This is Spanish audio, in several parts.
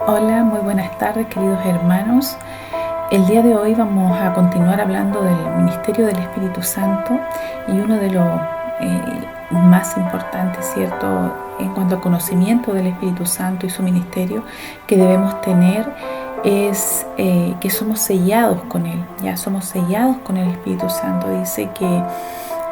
Hola, muy buenas tardes, queridos hermanos. El día de hoy vamos a continuar hablando del ministerio del Espíritu Santo y uno de los más importantes, ¿cierto?, en cuanto al conocimiento del Espíritu Santo y su ministerio que debemos tener es que somos sellados con Él. Ya somos sellados con el Espíritu Santo. Dice que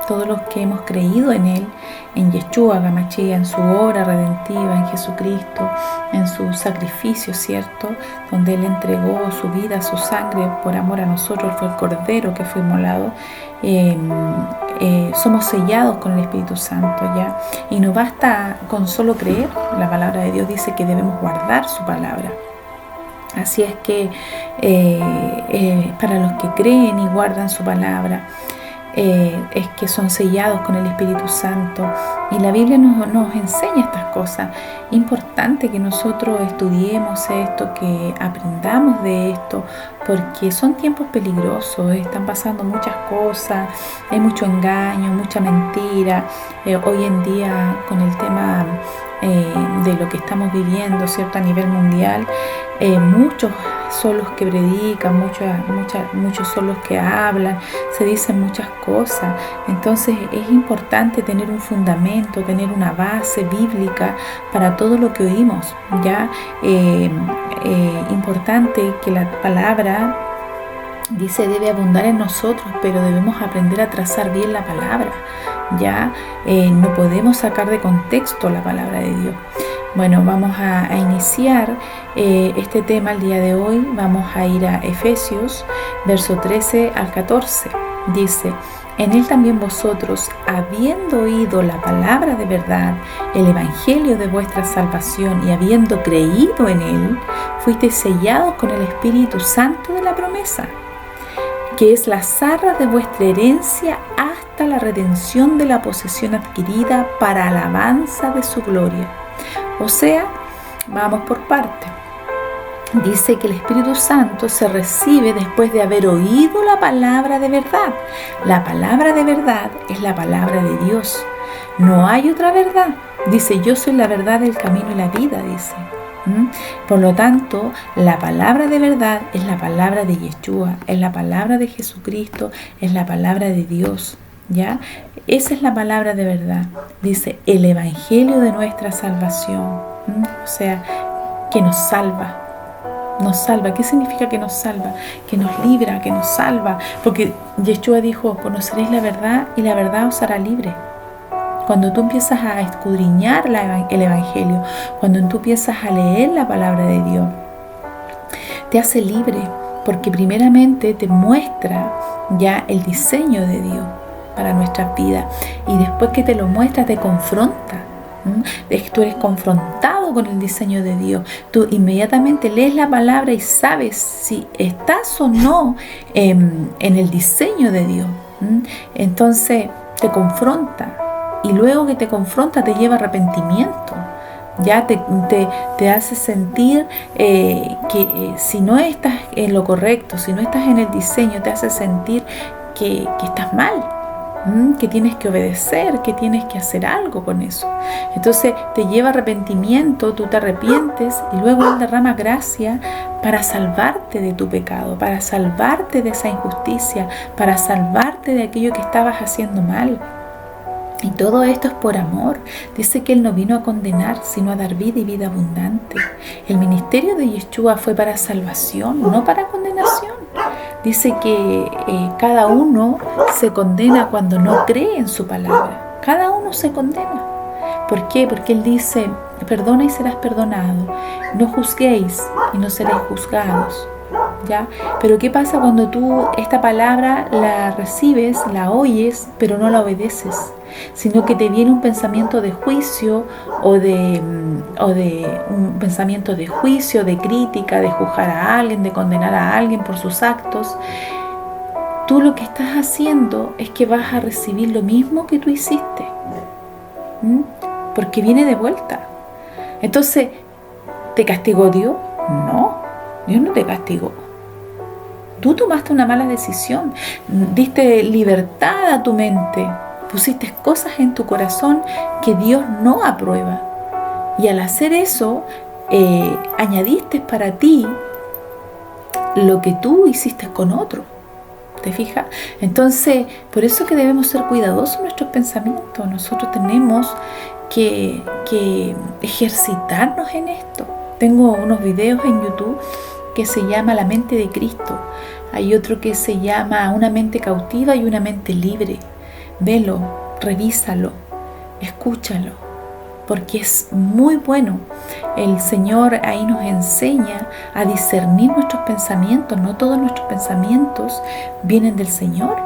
todos los que hemos creído en Él, en Yeshua HaMashiach, en su obra redentiva, en Jesucristo, en su sacrificio, ¿cierto?, donde Él entregó su vida, su sangre por amor a nosotros, fue el Cordero que fue inmolado. Somos sellados con el Espíritu Santo, ¿ya? Y no basta con solo creer. La palabra de Dios dice que debemos guardar su palabra. Así es que para los que creen y guardan su palabra, es que son sellados con el Espíritu Santo, y la Biblia nos enseña estas cosas. Es importante que nosotros estudiemos esto, que aprendamos de esto, porque son tiempos peligrosos, están pasando muchas cosas, hay mucho engaño, mucha mentira. Hoy en día, con el tema de lo que estamos viviendo, ¿cierto?, a nivel mundial, muchos son los que predican, muchos son los que hablan, se dicen muchas cosas. Entonces es importante tener un fundamento, tener una base bíblica para todo lo que oímos, ¿ya? Importante que la palabra, dice, debe abundar en nosotros, pero debemos aprender a trazar bien la palabra, ¿ya? No podemos sacar de contexto la palabra de Dios. Bueno, vamos a iniciar este tema el día de hoy. Vamos a ir a Efesios, verso 13 al 14. Dice: en él también vosotros, habiendo oído la palabra de verdad, el evangelio de vuestra salvación, y habiendo creído en él, fuisteis sellados con el Espíritu Santo de la promesa, que es la zarra de vuestra herencia hasta la redención de la posesión adquirida para alabanza de su gloria. O sea, vamos por parte. Dice que el Espíritu Santo se recibe después de haber oído la palabra de verdad. La palabra de verdad es la palabra de Dios. No hay otra verdad. Dice: yo soy la verdad, el camino y la vida, dice. Por lo tanto, la palabra de verdad es la palabra de Yeshua, es la palabra de Jesucristo, es la palabra de Dios, ¿ya? Esa es la palabra de verdad. Dice: el evangelio de nuestra salvación, o sea, que nos salva. Nos salva. ¿Qué significa que nos salva? Que nos libra, que nos salva. Porque Yeshua dijo: conoceréis la verdad y la verdad os hará libre. Cuando tú empiezas a escudriñar el evangelio, cuando tú empiezas a leer la palabra de Dios, te hace libre, porque primeramente te muestra ya el diseño de Dios para nuestras vidas, y después que te lo muestra, te confronta. Tú eres confrontado con el diseño de Dios. Tú inmediatamente lees la palabra y sabes si estás o no en el diseño de Dios. Entonces te confronta, y luego que te confronta te lleva a arrepentimiento. Ya te hace sentir que si no estás en lo correcto, si no estás en el diseño, te hace sentir que estás mal, que tienes que obedecer, que tienes que hacer algo con eso. Entonces te lleva a arrepentimiento, tú te arrepientes, y luego Él derrama gracia para salvarte de tu pecado, para salvarte de esa injusticia, para salvarte de aquello que estabas haciendo mal. Y todo esto es por amor. Dice que Él no vino a condenar, sino a dar vida y vida abundante. El ministerio de Yeshua fue para salvación, no para condenación. Dice que cada uno se condena cuando no cree en su palabra. Cada uno se condena. ¿Por qué? Porque Él dice: perdona y serás perdonado. No juzguéis y no seréis juzgados. ¿Ya? Pero ¿qué pasa cuando tú esta palabra la recibes, la oyes, pero no la obedeces? Sino que te viene un pensamiento de juicio, o de un pensamiento de juicio, de crítica, de juzgar a alguien, de condenar a alguien por sus actos. Tú lo que estás haciendo es que vas a recibir lo mismo que tú hiciste, porque viene de vuelta. Entonces, ¿te castigó Dios? No, Dios no te castigó. Tú tomaste una mala decisión, diste libertad a tu mente, pusiste cosas en tu corazón que Dios no aprueba. Y al hacer eso, añadiste para ti lo que tú hiciste con otro. ¿Te fijas? Entonces, por eso que debemos ser cuidadosos en nuestros pensamientos. Nosotros tenemos que ejercitarnos en esto. Tengo unos videos en YouTube que se llama La mente de Cristo. Hay otro que se llama Una mente cautiva y una mente libre. Velo, revísalo, escúchalo, porque es muy bueno. El Señor ahí nos enseña a discernir nuestros pensamientos. No todos nuestros pensamientos vienen del Señor.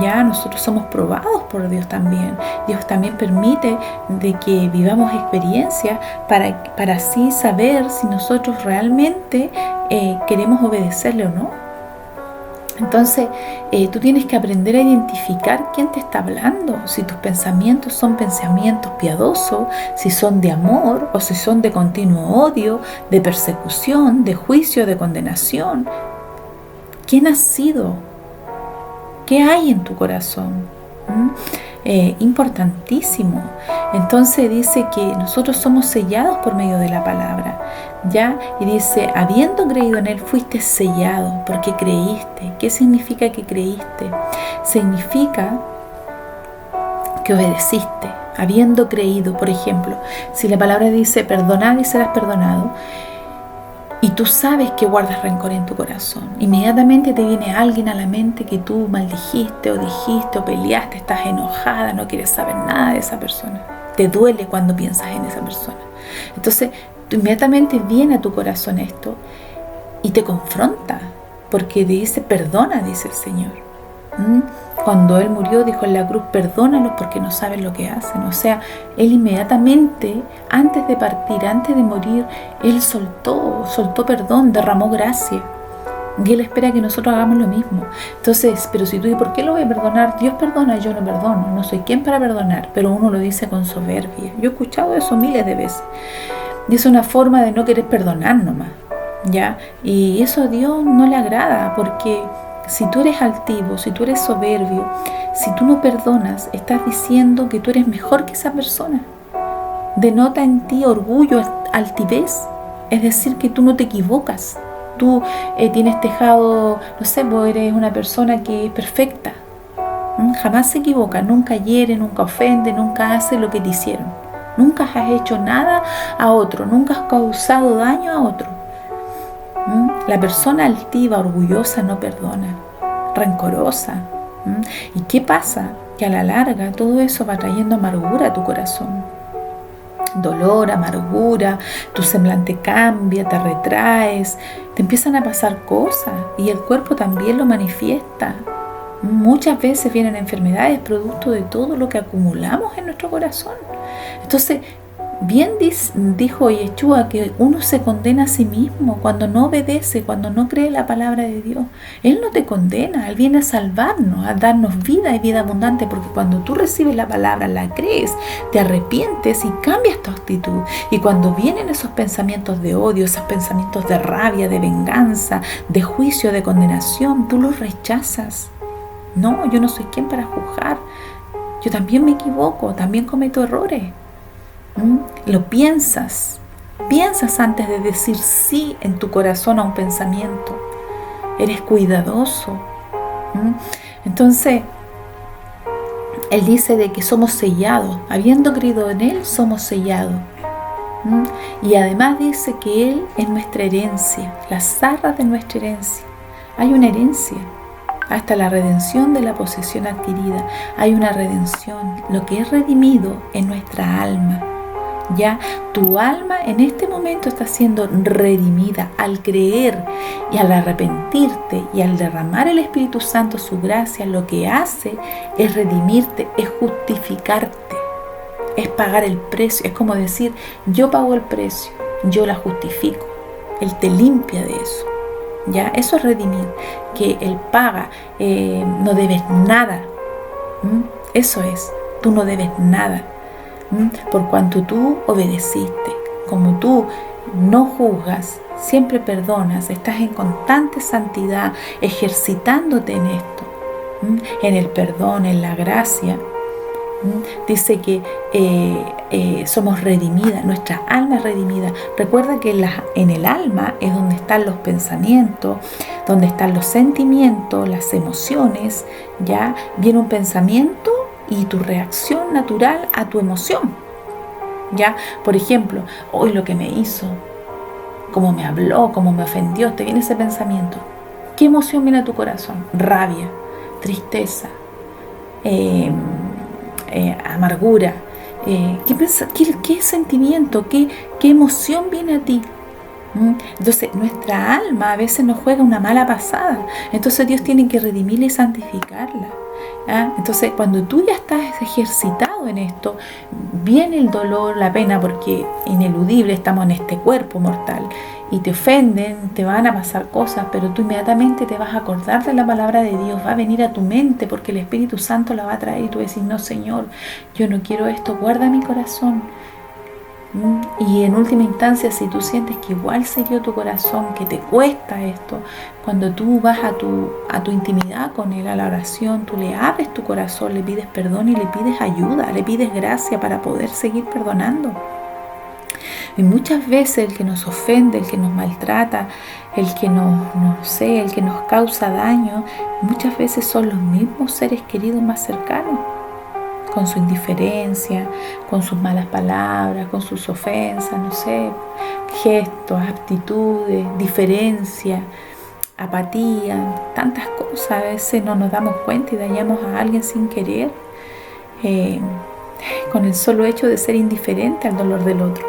Ya nosotros somos probados por Dios también. Dios también permite de que vivamos experiencias para así saber si nosotros realmente queremos obedecerle o no. Entonces, tú tienes que aprender a identificar quién te está hablando, si tus pensamientos son pensamientos piadosos, si son de amor o si son de continuo odio, de persecución, de juicio, de condenación. ¿Quién has sido? ¿Qué hay en tu corazón? Importantísimo. Entonces dice que nosotros somos sellados por medio de la palabra, ¿ya? Y dice, habiendo creído en Él, fuiste sellado porque creíste. ¿Qué significa que creíste? Significa que obedeciste, habiendo creído. Por ejemplo, si la palabra dice, perdonad y serás perdonado, y tú sabes que guardas rencor en tu corazón, inmediatamente te viene alguien a la mente que tú maldijiste o dijiste o peleaste, estás enojada, no quieres saber nada de esa persona, te duele cuando piensas en esa persona. Entonces inmediatamente viene a tu corazón esto y te confronta, porque te dice, perdona, dice el Señor. Cuando Él murió, dijo en la cruz, perdónalos porque no saben lo que hacen. O sea, Él inmediatamente, antes de partir, antes de morir, Él soltó perdón, derramó gracia. Y Él espera que nosotros hagamos lo mismo. Entonces, pero si tú dices, ¿por qué lo voy a perdonar? Dios perdona, yo no perdono. No soy quien para perdonar, pero uno lo dice con soberbia. Yo he escuchado eso miles de veces. Y es una forma de no querer perdonar nomás, ¿ya? Y eso a Dios no le agrada, porque si tú eres altivo, si tú eres soberbio, si tú no perdonas, estás diciendo que tú eres mejor que esa persona. Denota en ti orgullo, altivez, es decir, que tú no te equivocas. Tú tienes tejado, no sé, vos eres una persona que es perfecta. Jamás se equivoca, nunca hiere, nunca ofende, nunca hace lo que te hicieron. Nunca has hecho nada a otro, nunca has causado daño a otro. La persona altiva, orgullosa, no perdona, rencorosa. ¿Y qué pasa? Que a la larga todo eso va trayendo amargura a tu corazón. Dolor, amargura, tu semblante cambia, te retraes, te empiezan a pasar cosas y el cuerpo también lo manifiesta. Muchas veces vienen enfermedades producto de todo lo que acumulamos en nuestro corazón. Entonces, bien dijo Yeshua que uno se condena a sí mismo cuando no obedece, cuando no cree la palabra de Dios. Él no te condena, Él viene a salvarnos, a darnos vida y vida abundante, porque cuando tú recibes la palabra, la crees, te arrepientes y cambias tu actitud. Y cuando vienen esos pensamientos de odio, esos pensamientos de rabia, de venganza, de juicio, de condenación, tú los rechazas. No, yo no soy quien para juzgar. Yo también me equivoco, también cometo errores. Lo piensas antes de decir sí en tu corazón a un pensamiento. Eres cuidadoso. Entonces, Él dice de que somos sellados. Habiendo creído en Él, somos sellados. Y además dice que Él es nuestra herencia, las arras de nuestra herencia. Hay una herencia. Hasta la redención de la posesión adquirida. Hay una redención. Lo que es redimido es nuestra alma. Ya tu alma en este momento está siendo redimida al creer y al arrepentirte y al derramar el Espíritu Santo su gracia. Lo que hace es redimirte, es justificarte, es pagar el precio. Es como decir, yo pago el precio, yo la justifico. Él te limpia de eso. Ya, eso es redimir, que Él paga, no debes nada. Eso es, tú no debes nada. Por cuanto tú obedeciste, como tú no juzgas, siempre perdonas, estás en constante santidad, ejercitándote en esto, en el perdón, en la gracia, Dice que somos redimidas, nuestra alma es redimida. Recuerda que en el alma es donde están los pensamientos, donde están los sentimientos, las emociones. Ya viene un pensamiento y tu reacción natural a tu emoción. Ya, por ejemplo, hoy lo que me hizo, cómo me habló, cómo me ofendió, te viene ese pensamiento. ¿Qué emoción viene a tu corazón? Rabia, tristeza, amargura. ¿Qué sentimiento, qué emoción viene a ti? Entonces nuestra alma a veces nos juega una mala pasada. Entonces Dios tiene que redimirla y santificarla. Entonces cuando tú ya estás ejercitado en esto, viene el dolor, la pena, porque ineludible estamos en este cuerpo mortal y te ofenden, te van a pasar cosas, pero tú inmediatamente te vas a acordar de la palabra de Dios, va a venir a tu mente porque el Espíritu Santo la va a traer y tú decís, no Señor, yo no quiero esto, guarda mi corazón. Y en última instancia, si tú sientes que igual se hirió tu corazón, que te cuesta esto, cuando tú vas a tu intimidad con Él, a la oración, tú le abres tu corazón, le pides perdón y le pides ayuda, le pides gracia para poder seguir perdonando. Y muchas veces el que nos ofende, el que nos maltrata, el que el que nos causa daño, muchas veces son los mismos seres queridos más cercanos, con su indiferencia, con sus malas palabras, con sus ofensas, gestos, actitudes, diferencia, apatía, tantas cosas. A veces no nos damos cuenta y dañamos a alguien sin querer, con el solo hecho de ser indiferente al dolor del otro.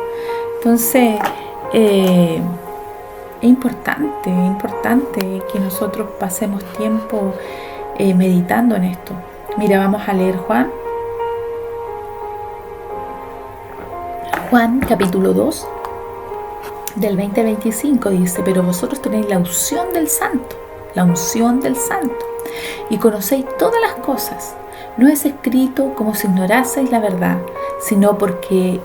Entonces, es importante que nosotros pasemos tiempo meditando en esto. Mira, vamos a leer Juan capítulo 2 del 20 al 25 dice, pero vosotros tenéis la unción del Santo, y conocéis todas las cosas. No es escrito como si ignoraseis la verdad, sino porque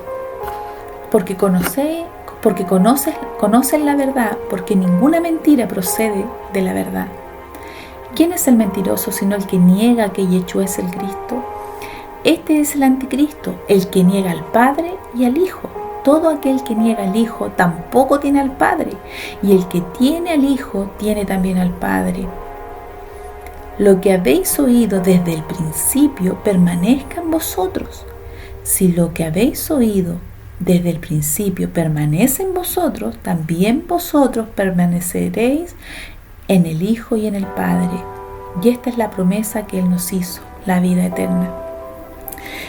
conocen la verdad, porque ninguna mentira procede de la verdad. ¿Quién es el mentiroso sino el que niega que Yeshua es el Cristo? Este es el anticristo, el que niega al Padre y al Hijo. Todo aquel que niega al Hijo tampoco tiene al Padre, y el que tiene al Hijo tiene también al Padre. Lo que habéis oído desde el principio permanezca en vosotros. Si lo que habéis oído desde el principio permanece en vosotros, también vosotros permaneceréis en el Hijo y en el Padre. Y esta es la promesa que Él nos hizo, la vida eterna.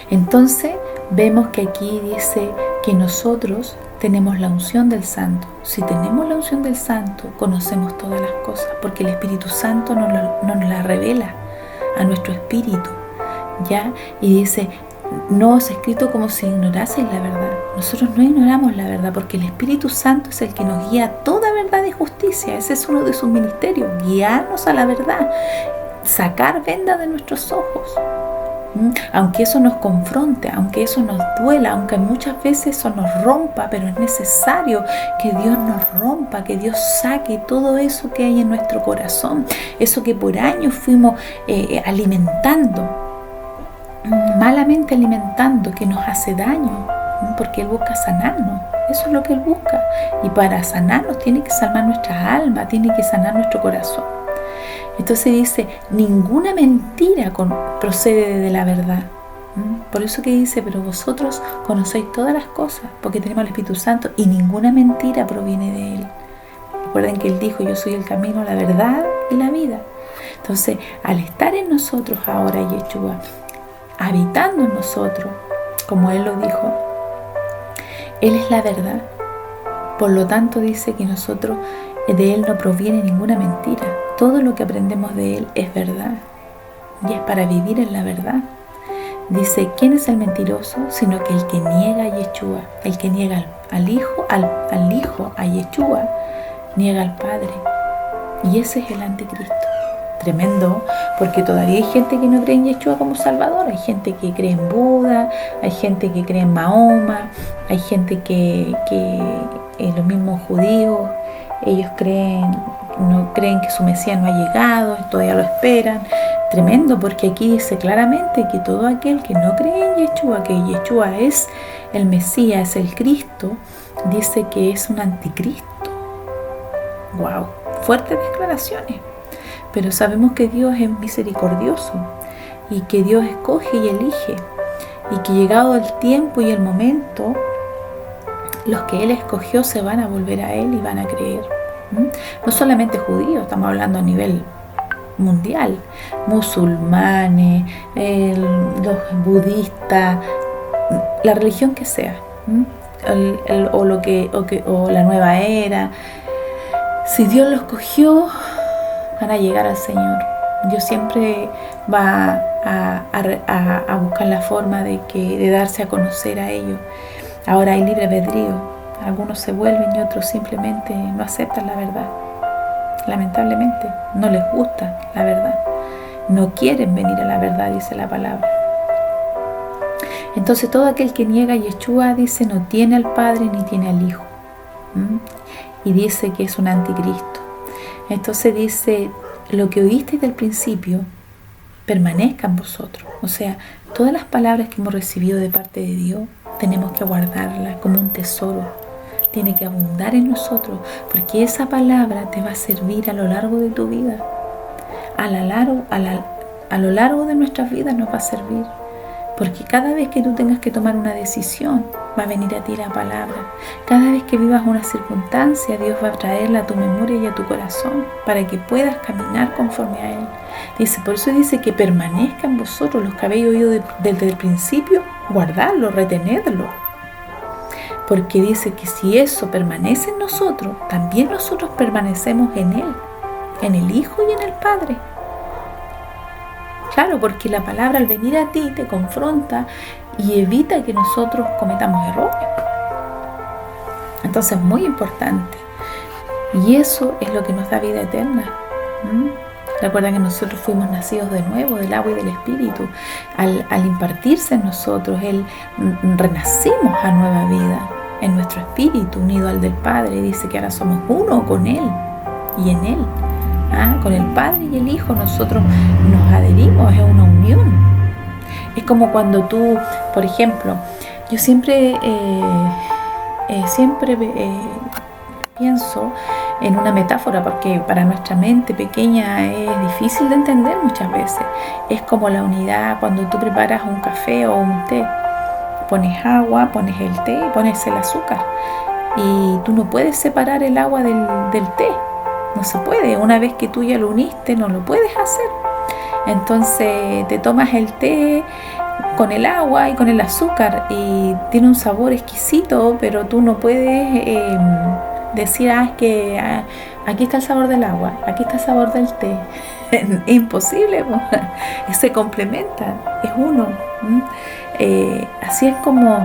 Entonces vemos que aquí dice que nosotros tenemos la unción del Santo. Si tenemos la unción del Santo, conocemos todas las cosas, porque el Espíritu Santo nos la revela a nuestro espíritu, ¿ya? Y dice, no es escrito como si ignoraseis la verdad. Nosotros no ignoramos la verdad, porque el Espíritu Santo es el que nos guía a toda verdad y justicia. Ese es uno de sus ministerios, guiarnos a la verdad, sacar vendas de nuestros ojos. Aunque eso nos confronte, aunque eso nos duela, aunque muchas veces eso nos rompa, pero es necesario que Dios nos rompa, que Dios saque todo eso que hay en nuestro corazón, eso que por años fuimos alimentando, malamente alimentando, que nos hace daño, porque Él busca sanarnos. Eso es lo que Él busca, y para sanarnos tiene que sanar nuestra alma, tiene que sanar nuestro corazón. Entonces dice, ninguna mentira procede de la verdad. Por eso que dice, pero vosotros conocéis todas las cosas, porque tenemos el Espíritu Santo, y ninguna mentira proviene de Él. Recuerden que Él dijo, yo soy el camino, la verdad y la vida. Entonces, al estar en nosotros ahora Yeshua, habitando en nosotros, como Él lo dijo, Él es la verdad. Por lo tanto dice que nosotros, de Él no proviene ninguna mentira. Todo lo que aprendemos de Él es verdad, y es para vivir en la verdad. Dice, ¿quién es el mentiroso? Sino que el que niega a Yeshua, el que niega al Hijo, a Yeshua, niega al Padre. Y ese es el anticristo. tremendo, porque todavía hay gente que no cree en Yeshua como Salvador, hay gente que cree en Buda, hay gente que cree en Mahoma, hay gente que los mismos judíos, ellos no creen que su Mesías no ha llegado, todavía lo esperan. Tremendo, porque aquí dice claramente que todo aquel que no cree en Yeshua, que Yeshua es el Mesías, es el Cristo, dice que es un anticristo. ¡Wow! Fuertes declaraciones. Pero sabemos que Dios es misericordioso y que Dios escoge y elige, y que llegado el tiempo y el momento, los que Él escogió se van a volver a Él y van a creer. No solamente judíos, estamos hablando a nivel mundial, musulmanes, los budistas, la religión que sea, o la nueva era. Si Dios los cogió, van a llegar al Señor. Dios siempre va a buscar la forma de darse a conocer a ellos. Ahora hay libre albedrío. Algunos se vuelven y otros simplemente no aceptan la verdad. Lamentablemente, no les gusta la verdad. No quieren venir a la verdad, dice la palabra. Entonces todo aquel que niega a Yeshua, dice, no tiene al Padre ni tiene al Hijo. Y dice que es un anticristo. Entonces dice, lo que oísteis del principio permanezca en vosotros. O sea, todas las palabras que hemos recibido de parte de Dios, tenemos que guardarlas como un tesoro. Tiene que abundar en nosotros, porque esa palabra te va a servir a lo largo de tu vida. A lo largo de nuestras vidas nos va a servir. Porque cada vez que tú tengas que tomar una decisión, va a venir a ti la palabra. Cada vez que vivas una circunstancia, Dios va a traerla a tu memoria y a tu corazón para que puedas caminar conforme a Él. Dice, por eso dice que permanezca en vosotros los que habéis oído desde el principio, guardarlo, retenerlo. Porque dice que si eso permanece en nosotros, también nosotros permanecemos en Él, en el Hijo y en el Padre. Claro, porque la palabra al venir a ti te confronta y evita que nosotros cometamos errores. Entonces es muy importante. Y eso es lo que nos da vida eterna. Recuerda que nosotros fuimos nacidos de nuevo del agua y del Espíritu. Al impartirse en nosotros, renacimos a nueva vida en nuestro espíritu, unido al del Padre. Dice que ahora somos uno con Él y en Él. Con el Padre y el Hijo nosotros nos adherimos, es una unión. Es como cuando tú, por ejemplo, yo siempre pienso en una metáfora, porque para nuestra mente pequeña es difícil de entender muchas veces. Es como la unidad cuando tú preparas un café o un té. Pones agua, pones el té, pones el azúcar. Y tú no puedes separar el agua del té. No se puede. Una vez que tú ya lo uniste, no lo puedes hacer. Entonces te tomas el té con el agua y con el azúcar y tiene un sabor exquisito, pero tú no puedes decir, es que aquí está el sabor del agua, aquí está el sabor del té. Es imposible, se complementan, es uno. Así es como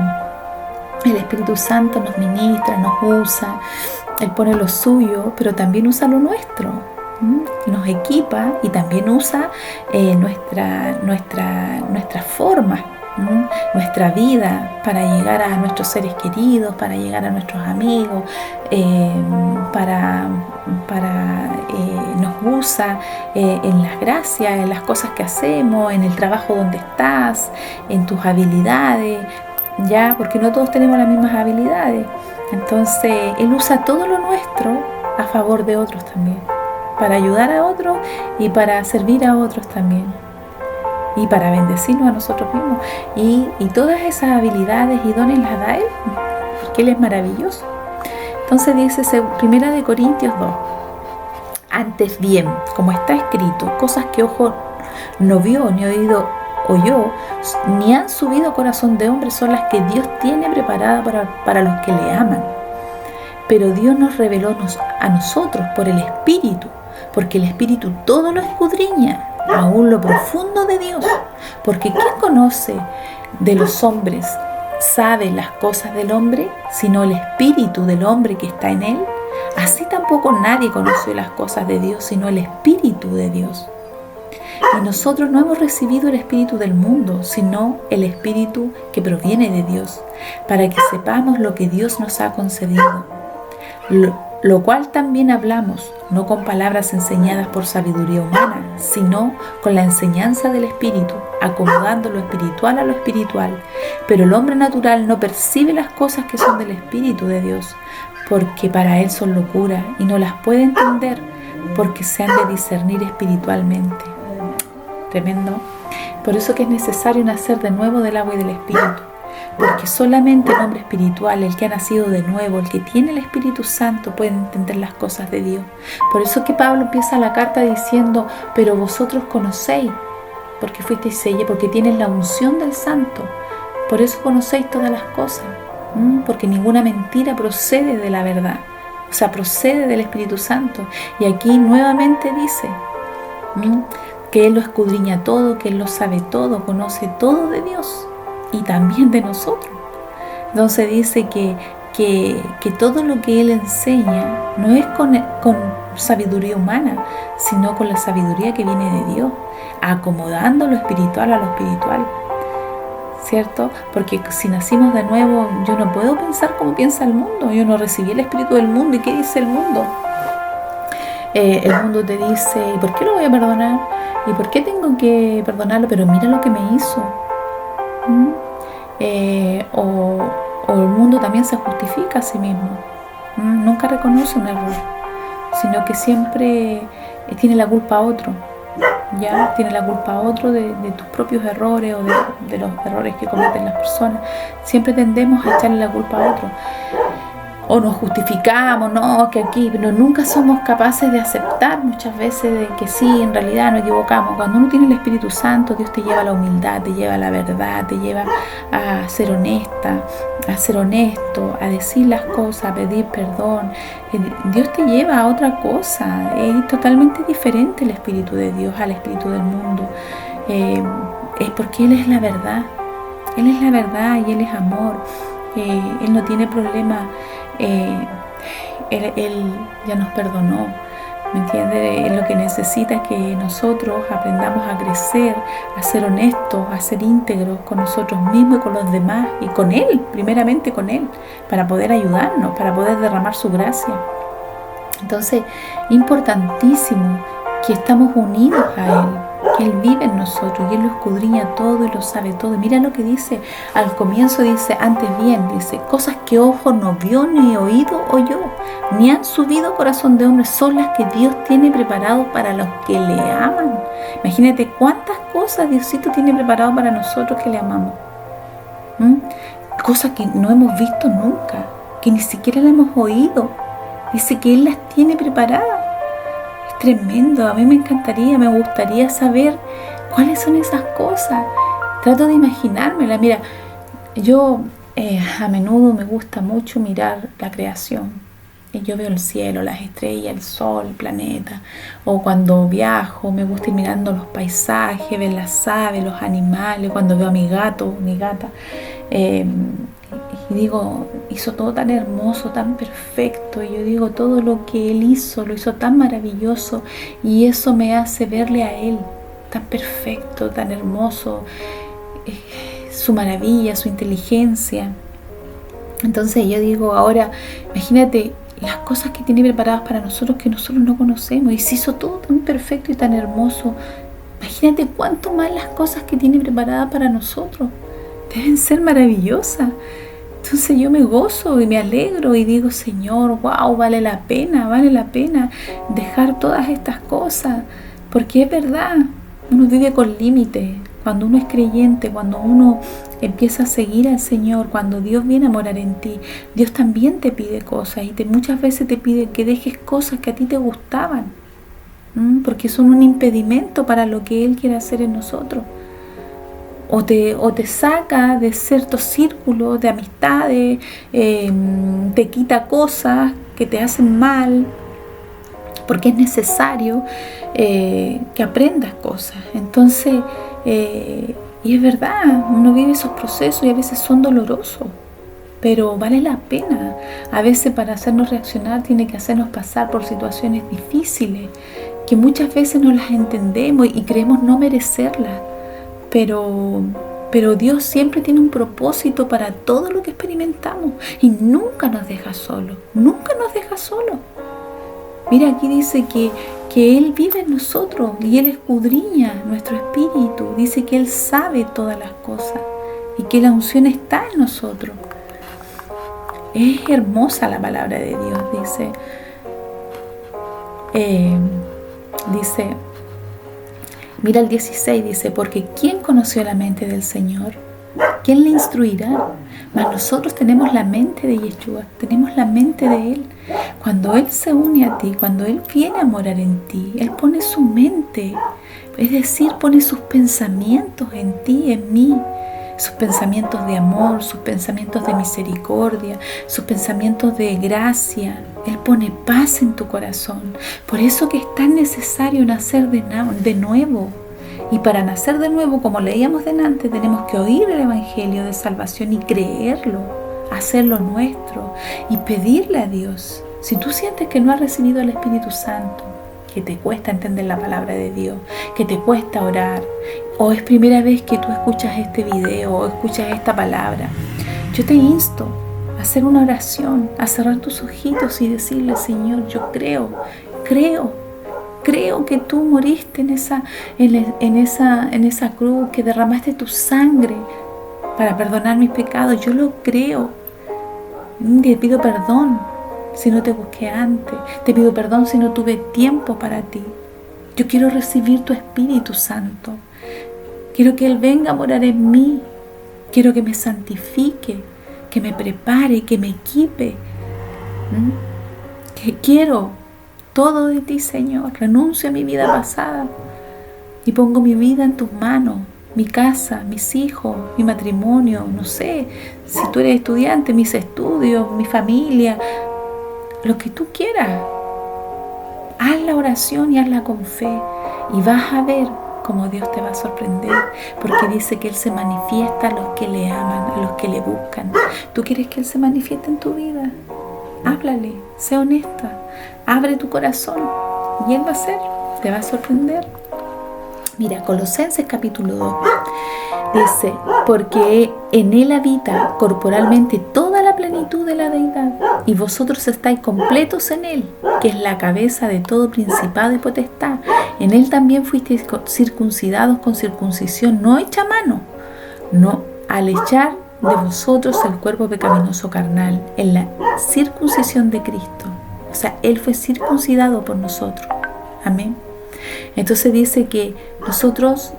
el Espíritu Santo nos ministra, nos usa. Él pone lo suyo, pero también usa lo nuestro. Nos equipa y también usa nuestra forma, nuestra vida para llegar a nuestros seres queridos, para llegar a nuestros amigos, nos usa en las gracias, en las cosas que hacemos, en el trabajo donde estás, en tus habilidades, ya, porque no todos tenemos las mismas habilidades. Entonces Él usa todo lo nuestro a favor de otros también, para ayudar a otros y para servir a otros también, y para bendecirnos a nosotros mismos. Y todas esas habilidades y dones las da Él, porque Él es maravilloso. Entonces dice 1 Corintios 2, antes bien, como está escrito, cosas que ojo no vio, ni oído oyó, ni han subido a corazón de hombre, son las que Dios tiene preparadas para los que le aman. Pero Dios nos reveló a nosotros por el Espíritu, porque el Espíritu todo lo escudriña, aún lo profundo de Dios. Porque ¿quién conoce de los hombres, sabe las cosas del hombre, sino el Espíritu del hombre que está en él? Así tampoco nadie conoce las cosas de Dios, sino el Espíritu de Dios. Y nosotros no hemos recibido el espíritu del mundo, sino el espíritu que proviene de Dios, para que sepamos lo que Dios nos ha concedido. Lo cual también hablamos, no con palabras enseñadas por sabiduría humana, sino con la enseñanza del Espíritu, acomodando lo espiritual a lo espiritual. Pero el hombre natural no percibe las cosas que son del Espíritu de Dios, porque para él son locura y no las puede entender, porque se han de discernir espiritualmente. Tremendo. Por eso que es necesario nacer de nuevo del agua y del Espíritu. Porque solamente el hombre espiritual, el que ha nacido de nuevo, el que tiene el Espíritu Santo, puede entender las cosas de Dios. Por eso que Pablo empieza la carta diciendo, pero vosotros conocéis, porque fuisteis sellados, porque tienes la unción del Santo. Por eso conocéis todas las cosas, porque ninguna mentira procede de la verdad, o sea, procede del Espíritu Santo. Y aquí nuevamente dice que Él lo escudriña todo, que Él lo sabe todo, conoce todo de Dios y también de nosotros. Entonces dice que todo lo que Él enseña no es con sabiduría humana, sino con la sabiduría que viene de Dios, acomodando lo espiritual a lo espiritual, ¿cierto? Porque si nacimos de nuevo, yo no puedo pensar como piensa el mundo. Yo no recibí el espíritu del mundo. ¿Y qué dice el mundo? El mundo te dice, ¿y por qué lo voy a perdonar? ¿Y por qué tengo que perdonarlo? Pero mira lo que me hizo. O el mundo también se justifica a sí mismo. Nunca reconoce un error, sino que siempre tiene la culpa a otro. Ya tiene la culpa a otro de tus propios errores o de los errores que cometen las personas. Siempre tendemos a echarle la culpa a otro. O nos justificamos, no, que aquí, pero nunca somos capaces de aceptar muchas veces de que sí, en realidad nos equivocamos. Cuando uno tiene el Espíritu Santo, Dios te lleva a la humildad, te lleva a la verdad, te lleva a ser honesta, a ser honesto, a decir las cosas, a pedir perdón. Dios te lleva a otra cosa. Es totalmente diferente el Espíritu de Dios al Espíritu del mundo. Es porque Él es la verdad. Él es la verdad y Él es amor. Él no tiene problema. Él ya nos perdonó, ¿me entiendes? Él lo que necesita es que nosotros aprendamos a crecer, a ser honestos, a ser íntegros con nosotros mismos y con los demás y con Él, primeramente con Él, para poder ayudarnos, para poder derramar su gracia. Entonces, importantísimo que estamos unidos a Él, que Él vive en nosotros y Él lo escudriña todo y lo sabe todo. Y mira lo que dice al comienzo, dice, antes bien, dice, cosas que ojo no vio, ni oído oyó, ni han subido corazón de hombre, son las que Dios tiene preparado para los que le aman. Imagínate cuántas cosas Diosito tiene preparado para nosotros que le amamos. Cosas que no hemos visto nunca, que ni siquiera las hemos oído. Dice que Él las tiene preparadas. Tremendo, a mí me encantaría, me gustaría saber cuáles son esas cosas. Trato de imaginármela. Mira, yo a menudo me gusta mucho mirar la creación. Yo veo el cielo, las estrellas, el sol, el planeta. O cuando viajo me gusta ir mirando los paisajes, ver las aves, los animales. Cuando veo a mi gato, mi gata, y digo, hizo todo tan hermoso, tan perfecto. Y yo digo, todo lo que Él hizo, lo hizo tan maravilloso. Y eso me hace verle a Él tan perfecto, tan hermoso. Su maravilla, su inteligencia. Entonces yo digo, ahora, imagínate las cosas que tiene preparadas para nosotros que nosotros no conocemos. Y se hizo todo tan perfecto y tan hermoso. Imagínate cuánto más las cosas que tiene preparadas para nosotros. Deben ser maravillosas. Entonces yo me gozo y me alegro y digo, Señor, wow, vale la pena dejar todas estas cosas, porque es verdad, uno vive con límites. Cuando uno es creyente, cuando uno empieza a seguir al Señor, cuando Dios viene a morar en ti, Dios también te pide cosas y muchas veces te pide que dejes cosas que a ti te gustaban, porque son un impedimento para lo que Él quiere hacer en nosotros. O te saca de ciertos círculos de amistades, te quita cosas que te hacen mal, porque es necesario que aprendas cosas. Entonces, y es verdad, uno vive esos procesos y a veces son dolorosos. pero vale la pena. A veces para hacernos reaccionar tiene que hacernos pasar por situaciones difíciles, que muchas veces no las entendemos y creemos no merecerlas, pero Dios siempre tiene un propósito para todo lo que experimentamos y nunca nos deja solos, nunca nos deja solos. Mira, aquí dice que Él vive en nosotros y Él escudriña nuestro espíritu. Dice que Él sabe todas las cosas y que la unción está en nosotros. Es hermosa la palabra de Dios, dice, mira el 16, dice, porque ¿quién conoció la mente del Señor? ¿Quién le instruirá? Mas nosotros tenemos la mente de Yeshua, tenemos la mente de Él. Cuando Él se une a ti, cuando Él viene a morar en ti, Él pone su mente, es decir, pone sus pensamientos en ti, en mí, sus pensamientos de amor, sus pensamientos de misericordia, sus pensamientos de gracia. Él pone paz en tu corazón. Por eso que es tan necesario nacer de nuevo. Y para nacer de nuevo, como leíamos delante, tenemos que oír el Evangelio de salvación y creerlo, hacerlo nuestro y pedirle a Dios. Si tú sientes que no has recibido el Espíritu Santo, que te cuesta entender la palabra de Dios, que te cuesta orar, o es primera vez que tú escuchas este video o escuchas esta palabra, yo te insto a hacer una oración, a cerrar tus ojitos y decirle: Señor, yo creo que tú moriste en esa cruz, que derramaste tu sangre para perdonar mis pecados. Yo lo creo. Te pido perdón si no te busqué antes. Te pido perdón si no tuve tiempo para ti. Yo quiero recibir tu Espíritu Santo. Quiero que Él venga a morar en mí. Quiero que me santifique, que me prepare, que me equipe. Que quiero todo de ti, Señor. Renuncio a mi vida pasada y pongo mi vida en tus manos. Mi casa, mis hijos, mi matrimonio, no sé, si tú eres estudiante, mis estudios, mi familia, lo que tú quieras. Haz la oración y hazla con fe y vas a ver cómo Dios te va a sorprender, porque dice que Él se manifiesta a los que le aman, a los que le buscan. ¿Tú quieres que Él se manifieste en tu vida? Háblale, sé honesta, abre tu corazón y Él va a hacer, te va a sorprender. Mira, Colosenses capítulo 2 dice: porque en Él habita corporalmente toda la plenitud de la deidad, y vosotros estáis completos en Él, que es la cabeza de todo principado y potestad. En Él también fuisteis circuncidados con circuncisión no hecha a mano, no al echar de vosotros el cuerpo pecaminoso carnal, en la circuncisión de Cristo. O sea, Él fue circuncidado por nosotros. Amén. Entonces dice que nosotros,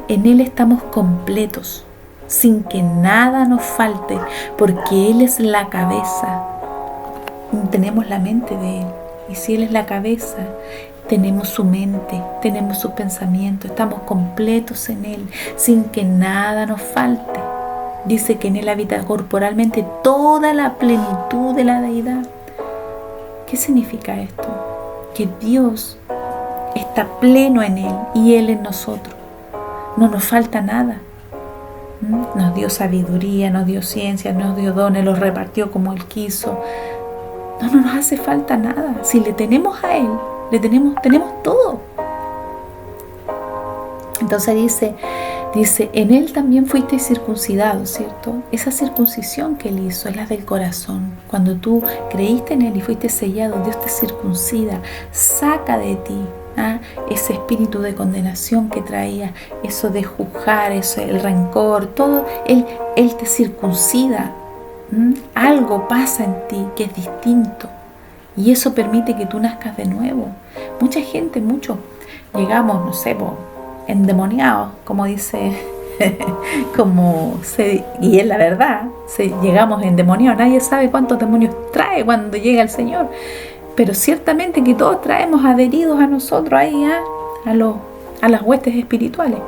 en Él estamos completos, sin que nada nos falte, porque Él es la cabeza. Tenemos la mente de Él. Y si Él es la cabeza, tenemos su mente, tenemos sus pensamientos, estamos completos en Él, sin que nada nos falte. Dice que en Él habita corporalmente toda la plenitud de la deidad. ¿Qué significa esto? Que Dios está pleno en Él y Él en nosotros. No nos falta nada. Nos dio sabiduría, nos dio ciencia, nos dio dones, los repartió como Él quiso. No nos hace falta nada. Si le tenemos a Él, tenemos todo. Entonces dice, en Él también fuiste circuncidado, ¿cierto? Esa circuncisión que Él hizo es la del corazón. Cuando tú creíste en Él y fuiste sellado, Dios te circuncida, saca de ti ese espíritu de condenación que traía, eso de juzgar, eso, el rencor, todo. Él te circuncida. Algo pasa en ti que es distinto y eso permite que tú nazcas de nuevo. Mucha gente, llegamos, no sé, endemoniados, como dice, y es la verdad, llegamos endemoniados. Nadie sabe cuántos demonios trae cuando llega el Señor, pero ciertamente que todos traemos adheridos a nosotros ahí, a las huestes espirituales.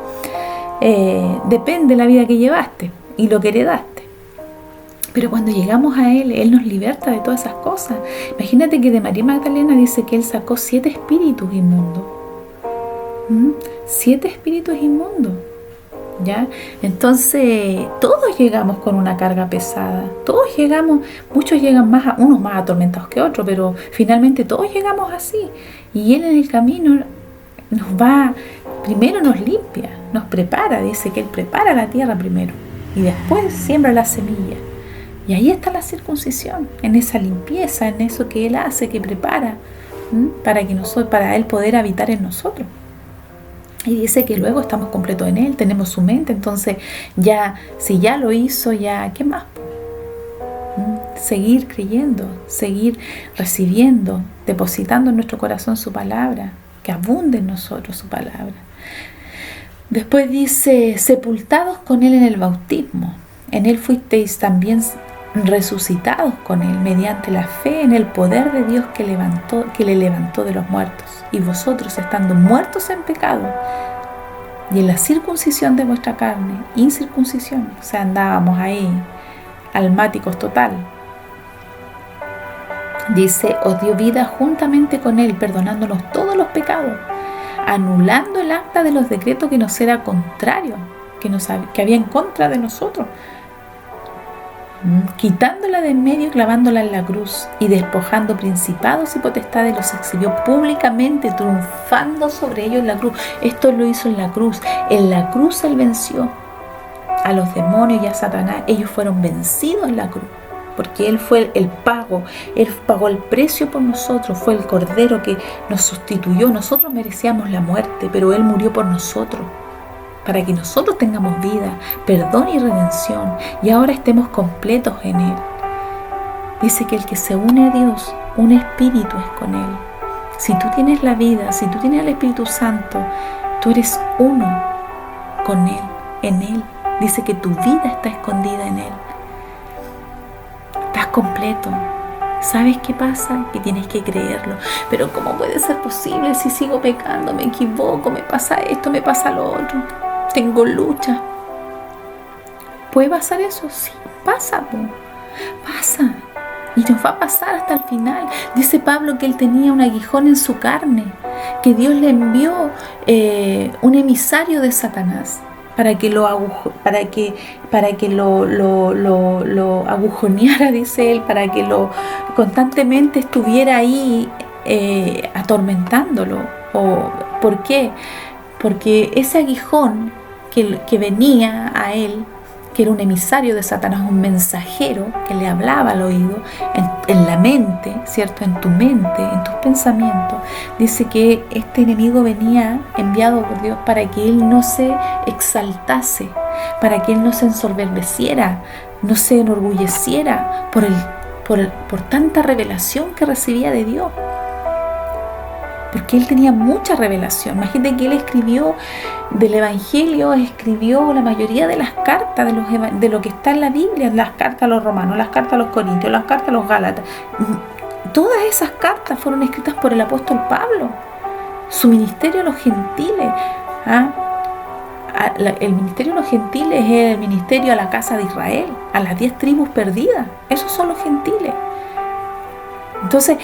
Depende de la vida que llevaste y lo que heredaste. Pero cuando llegamos a Él, Él nos liberta de todas esas cosas. Imagínate que de María Magdalena dice que Él sacó 7 espíritus inmundos. 7 espíritus inmundos. ¿Ya? Entonces, todos llegamos con una carga pesada. Todos llegamos, muchos llegan unos más atormentados que otros, pero finalmente todos llegamos así. Y Él en el camino primero nos limpia, nos prepara. Dice que Él prepara la tierra primero y después siembra la semilla. Y ahí está la circuncisión, en esa limpieza, en eso que Él hace, que prepara, para Él poder habitar en nosotros. Y dice que luego estamos completos en Él, tenemos su mente, entonces si ya lo hizo, ¿qué más? Seguir creyendo, seguir recibiendo, depositando en nuestro corazón su palabra, que abunde en nosotros su palabra. Después dice, sepultados con Él en el bautismo, en Él fuisteis también resucitados con Él mediante la fe en el poder de Dios que le levantó de los muertos, y vosotros estando muertos en pecado y en la circuncisión de vuestra carne, incircuncisión, o sea, andábamos ahí almáticos total. Dice, os dio vida juntamente con Él, perdonándonos todos los pecados, anulando el acta de los decretos que nos era contrario, que había en contra de nosotros, quitándola de en medio, clavándola en la cruz, y despojando principados y potestades, los exhibió públicamente, triunfando sobre ellos en la cruz. Esto lo hizo en la cruz. En la cruz Él venció a los demonios y a Satanás. Ellos fueron vencidos en la cruz, porque Él fue el pago. Él pagó el precio por nosotros, fue el Cordero que nos sustituyó. Nosotros merecíamos la muerte, pero Él murió por nosotros, para que nosotros tengamos vida, perdón y redención, y ahora estemos completos en Él. Dice que el que se une a Dios, un espíritu es con Él. Si tú tienes la vida, si tú tienes el Espíritu Santo, tú eres uno con Él, en Él. Dice que tu vida está escondida en Él. Estás completo. ¿Sabes qué pasa? Que tienes que creerlo. Pero ¿cómo puede ser posible si sigo pecando, me equivoco, me pasa esto, me pasa lo otro? Tengo lucha. ¿Puede pasar eso? Sí, pasa. Y nos va a pasar hasta el final. Dice Pablo que él tenía un aguijón en su carne, que Dios le envió un emisario de Satanás para que lo agujoneara, dice él, para que lo constantemente estuviera ahí atormentándolo. ¿Por qué? Porque ese aguijón que venía a él, que era un emisario de Satanás, un mensajero que le hablaba al oído, en la mente, ¿cierto? En tu mente, en tus pensamientos. Dice que este enemigo venía enviado por Dios para que él no se exaltase, para que él no se ensoberbeciera, no se enorgulleciera por tanta revelación que recibía de Dios. Porque él tenía mucha revelación. Imagínate que él escribió del Evangelio, escribió la mayoría de las cartas de lo que está en la Biblia, las cartas a los romanos, las cartas a los corintios, las cartas a los gálatas. Todas esas cartas fueron escritas por el apóstol Pablo. Su ministerio a los gentiles. El ministerio a los gentiles es el ministerio a la casa de Israel, a las 10 tribus perdidas. Esos son los gentiles. Entonces,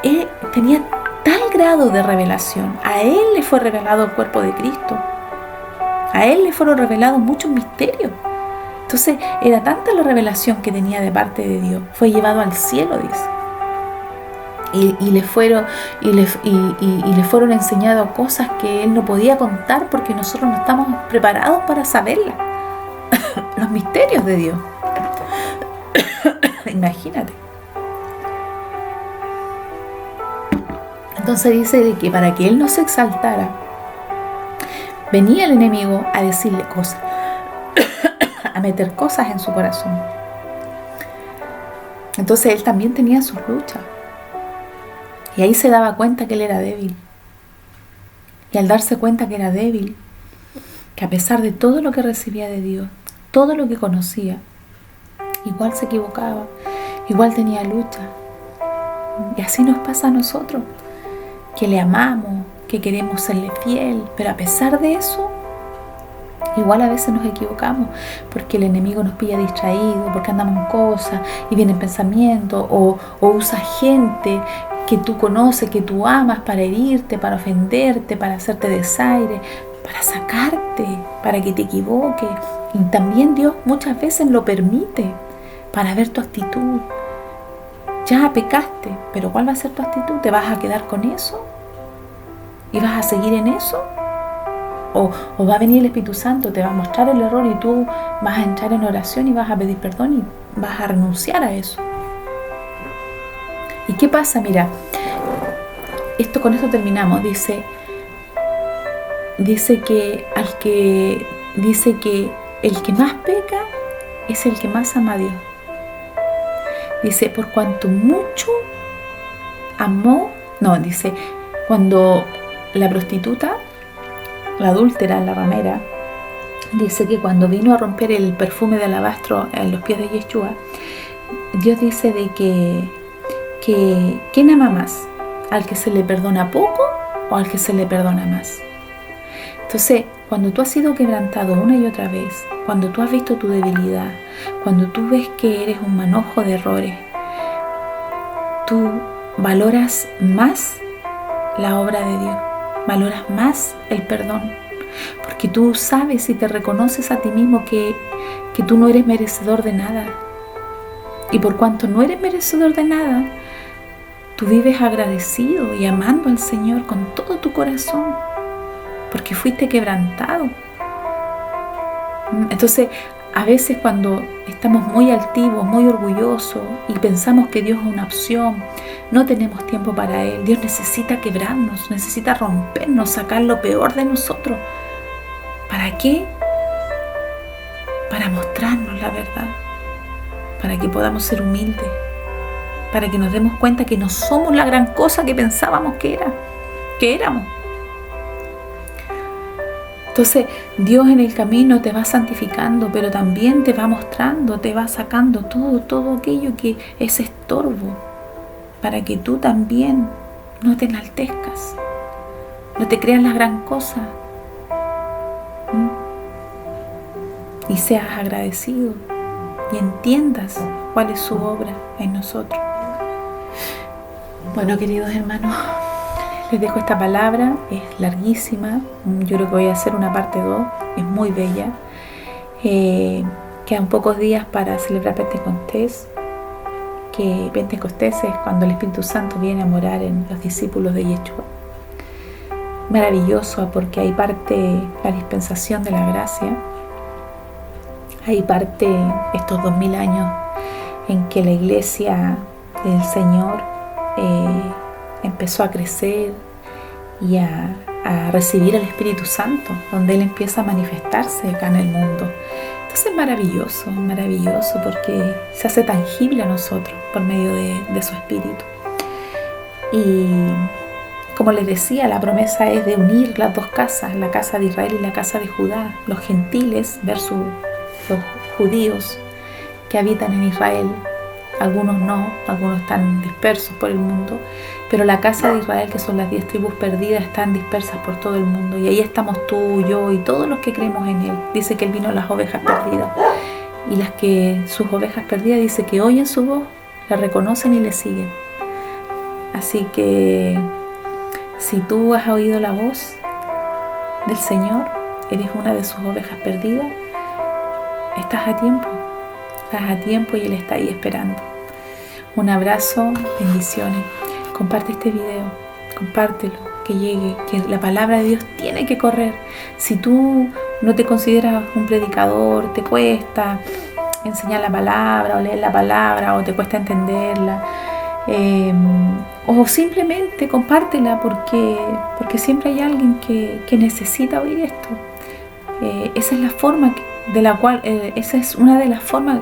él tenía tal grado de revelación. A él le fue revelado el cuerpo de Cristo. A él le fueron revelados muchos misterios. Entonces era tanta la revelación que tenía de parte de Dios. Fue llevado al cielo, dice. Y le fueron enseñadas cosas que él no podía contar porque nosotros no estamos preparados para saberlas. Los misterios de Dios. Imagínate. Entonces dice de que para que él no se exaltara, venía el enemigo a decirle cosas, a meter cosas en su corazón. Entonces él también tenía sus luchas. Y ahí se daba cuenta que él era débil. Y al darse cuenta que era débil, que a pesar de todo lo que recibía de Dios, todo lo que conocía, igual se equivocaba, igual tenía lucha. Y así nos pasa a nosotros, que le amamos, que queremos serle fiel, pero a pesar de eso, igual a veces nos equivocamos, porque el enemigo nos pilla distraídos, porque andamos en cosas y vienen pensamientos, o usa gente que tú conoces, que tú amas, para herirte, para ofenderte, para hacerte desaire, para sacarte, para que te equivoques. Y también Dios muchas veces lo permite para ver tu actitud. Ya pecaste, pero ¿cuál va a ser tu actitud? ¿Te vas a quedar con eso? ¿Y vas a seguir en eso? ¿O va a venir el Espíritu Santo, te va a mostrar el error y tú vas a entrar en oración y vas a pedir perdón y vas a renunciar a eso? ¿Y qué pasa? Mira, con esto terminamos. Dice que el que más peca es el que más ama a Dios. Dice, por cuanto mucho amó, cuando la prostituta, la adúltera, la ramera, dice que cuando vino a romper el perfume de alabastro en los pies de Yeshua, Dios dice de que ¿quién ama más? ¿Al que se le perdona poco o al que se le perdona más? Entonces, cuando tú has sido quebrantado una y otra vez, cuando tú has visto tu debilidad, cuando tú ves que eres un manojo de errores, tú valoras más la obra de Dios, valoras más el perdón, porque tú sabes y te reconoces a ti mismo que tú no eres merecedor de nada. Y por cuanto no eres merecedor de nada, tú vives agradecido y amando al Señor con todo tu corazón, porque fuiste quebrantado. Entonces, a veces cuando estamos muy altivos, muy orgullosos y pensamos que Dios es una opción, no tenemos tiempo para Él. Dios necesita quebrarnos, necesita rompernos, sacar lo peor de nosotros. ¿Para qué? Para mostrarnos la verdad, para que podamos ser humildes, para que nos demos cuenta que no somos la gran cosa que pensábamos que éramos. Entonces, Dios en el camino te va santificando, pero también te va mostrando, te va sacando todo aquello que es estorbo, para que tú también no te enaltezcas, no te creas la gran cosa, y seas agradecido y entiendas cuál es su obra en nosotros. Bueno, queridos hermanos, les dejo esta palabra, es larguísima, yo creo que voy a hacer una parte 2, es muy bella. Quedan pocos días para celebrar Pentecostés, que Pentecostés es cuando el Espíritu Santo viene a morar en los discípulos de Yeshua. Maravilloso, porque ahí parte la dispensación de la gracia, ahí parte estos 2000 años en que la iglesia del Señor empezó a crecer y a recibir el Espíritu Santo, donde Él empieza a manifestarse acá en el mundo. Entonces es maravilloso porque se hace tangible a nosotros por medio de su Espíritu. Y como les decía, la promesa es de unir las dos casas, la casa de Israel y la casa de Judá, los gentiles versus los judíos que habitan en Israel. Algunos no, algunos están dispersos por el mundo, pero la casa de Israel, que son las 10 tribus perdidas, están dispersas por todo el mundo, y ahí estamos tú, yo y todos los que creemos en Él. Dice que Él vino a las ovejas perdidas, y las que sus ovejas perdidas, dice que oyen su voz, la reconocen y le siguen. Así que si tú has oído la voz del Señor, eres una de sus ovejas perdidas, estás a tiempo y Él está ahí esperando. Un abrazo, bendiciones. Comparte este video, compártelo, que llegue, que la palabra de Dios tiene que correr. Si tú no te consideras un predicador, te cuesta enseñar la palabra o leer la palabra, o te cuesta entenderla, o simplemente compártela porque siempre hay alguien que necesita oír esto. Esa es la forma esa es una de las formas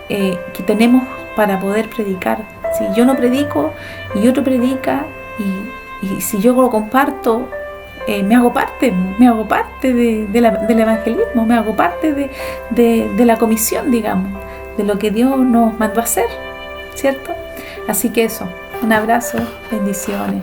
que tenemos para poder predicar. Si yo no predico y otro predica, y si yo lo comparto, me hago parte del evangelismo, me hago parte de la comisión, digamos, de lo que Dios nos mandó a hacer, ¿cierto? Así que eso, un abrazo, bendiciones.